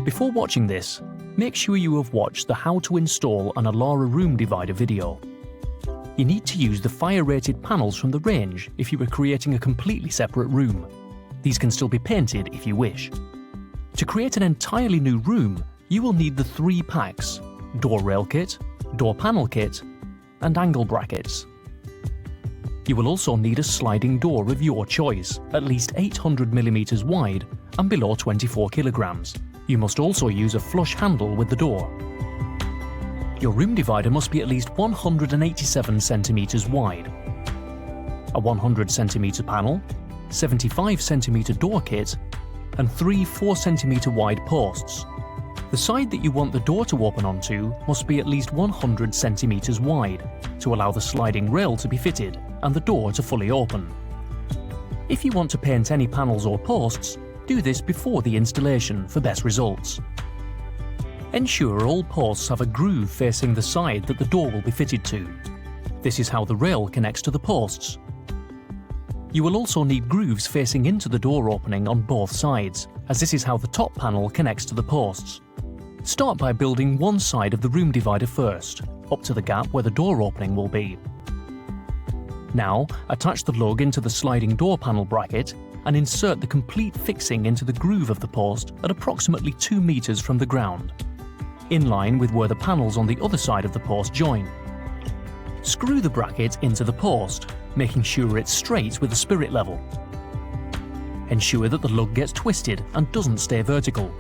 Before watching this, make sure you have watched the How to Install an Alara Room Divider video. You need to use the fire-rated panels from the range if you are creating a completely separate room. These can still be painted if you wish. To create an entirely new room, you will need the 3 packs: door rail kit, door panel kit, and angle brackets. You will also need a sliding door of your choice, at least 800mm wide and below 24 kilograms. You must also use a flush handle with the door. Your room divider must be at least 187 centimeters wide. A 100 centimeter panel, 75 centimeter door kit, and 3 4 centimeter wide posts. The side that you want the door to open onto must be at least 100 centimeters wide to allow the sliding rail to be fitted and the door to fully open. If you want to paint any panels or posts, do this before the installation for best results. Ensure all posts have a groove facing the side that the door will be fitted to. This is how the rail connects to the posts. You will also need grooves facing into the door opening on both sides, as this is how the top panel connects to the posts. Start by building one side of the room divider first, up to the gap where the door opening will be. Now, attach the lug into the sliding door panel bracket and insert the complete fixing into the groove of the post at approximately 2 meters from the ground, in line with where the panels on the other side of the post join. Screw the bracket into the post, making sure it's straight with the spirit level. Ensure that the lug gets twisted and doesn't stay vertical.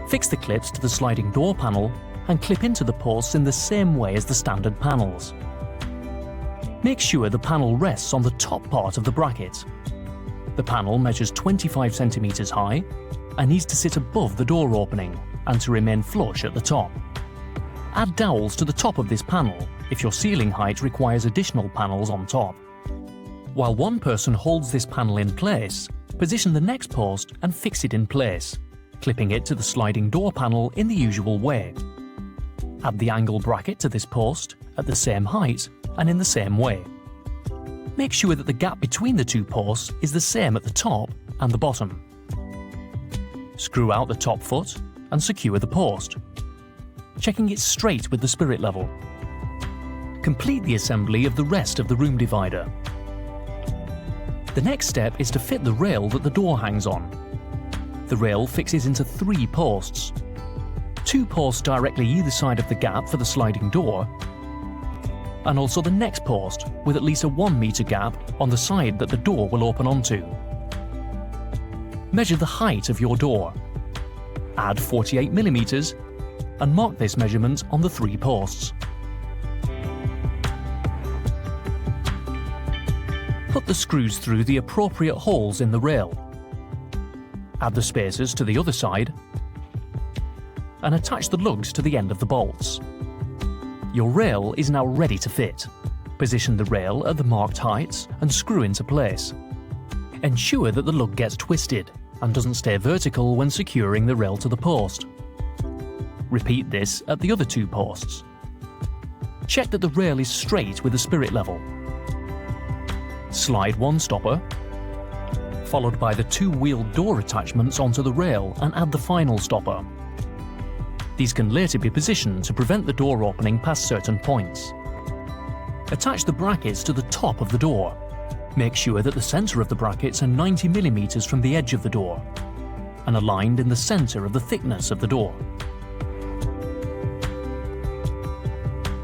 Fix the clips to the sliding door panel and clip into the posts in the same way as the standard panels. Make sure the panel rests on the top part of the bracket. The panel measures 25 centimeters high and needs to sit above the door opening and to remain flush at the top. Add dowels to the top of this panel if your ceiling height requires additional panels on top. While one person holds this panel in place, position the next post and fix it in place, clipping it to the sliding door panel in the usual way. Add the angle bracket to this post at the same height and in the same way. Make sure that the gap between the 2 posts is the same at the top and the bottom. Screw out the top foot and secure the post, checking it straight with the spirit level. Complete the assembly of the rest of the room divider. The next step is to fit the rail that the door hangs on. The rail fixes into 3 posts. 2 posts directly either side of the gap for the sliding door, and also the next post with at least a 1 meter gap on the side that the door will open onto. Measure the height of your door. Add 48mm and mark this measurement on the 3 posts. Put the screws through the appropriate holes in the rail. Add the spacers to the other side and attach the lugs to the end of the bolts. Your rail is now ready to fit. Position the rail at the marked heights and screw into place. Ensure that the lug gets twisted and doesn't stay vertical when securing the rail to the post. Repeat this at the other 2 posts. Check that the rail is straight with the spirit level. Slide one stopper, followed by the 2 wheeled door attachments onto the rail, and add the final stopper. These can later be positioned to prevent the door opening past certain points. Attach the brackets to the top of the door. Make sure that the center of the brackets are 90mm from the edge of the door and aligned in the center of the thickness of the door.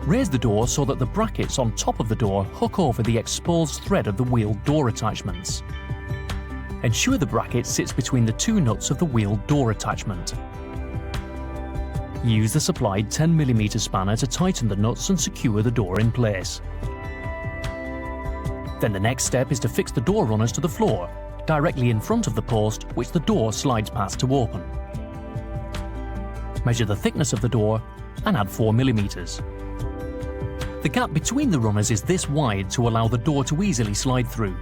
Raise the door so that the brackets on top of the door hook over the exposed thread of the wheeled door attachments. Ensure the bracket sits between the 2 nuts of the wheeled door attachment. Use the supplied 10mm spanner to tighten the nuts and secure the door in place. Then the next step is to fix the door runners to the floor, directly in front of the post which the door slides past to open. Measure the thickness of the door and add 4mm. The gap between the runners is this wide to allow the door to easily slide through.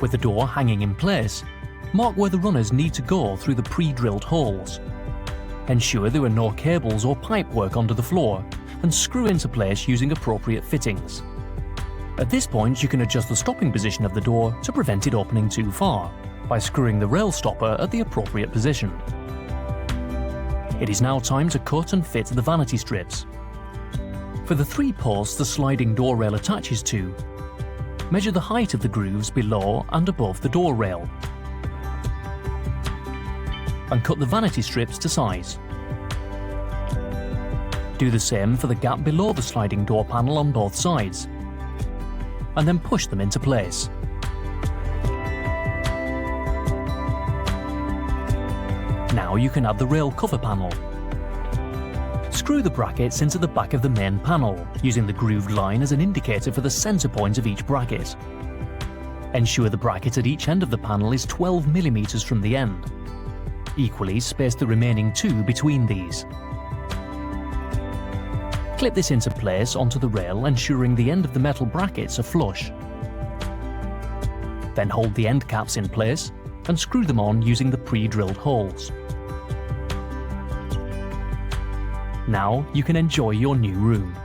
With the door hanging in place, mark where the runners need to go through the pre-drilled holes. Ensure there are no cables or pipework under the floor, and screw into place using appropriate fittings. At this point, you can adjust the stopping position of the door to prevent it opening too far. by screwing the rail stopper at the appropriate position. It is now time to cut and fit the vanity strips. For the 3 posts the sliding door rail attaches to, measure the height of the grooves below and above the door rail, and cut the vanity strips to size. Do the same for the gap below the sliding door panel on both sides, and then push them into place. Now you can add the rail cover panel. Screw the brackets into the back of the main panel, using the grooved line as an indicator for the centre point of each bracket. Ensure the bracket at each end of the panel is 12 mm from the end. Equally space the remaining 2 between these. Clip this into place onto the rail, ensuring the end of the metal brackets are flush. Then hold the end caps in place and screw them on using the pre-drilled holes. Now you can enjoy your new room.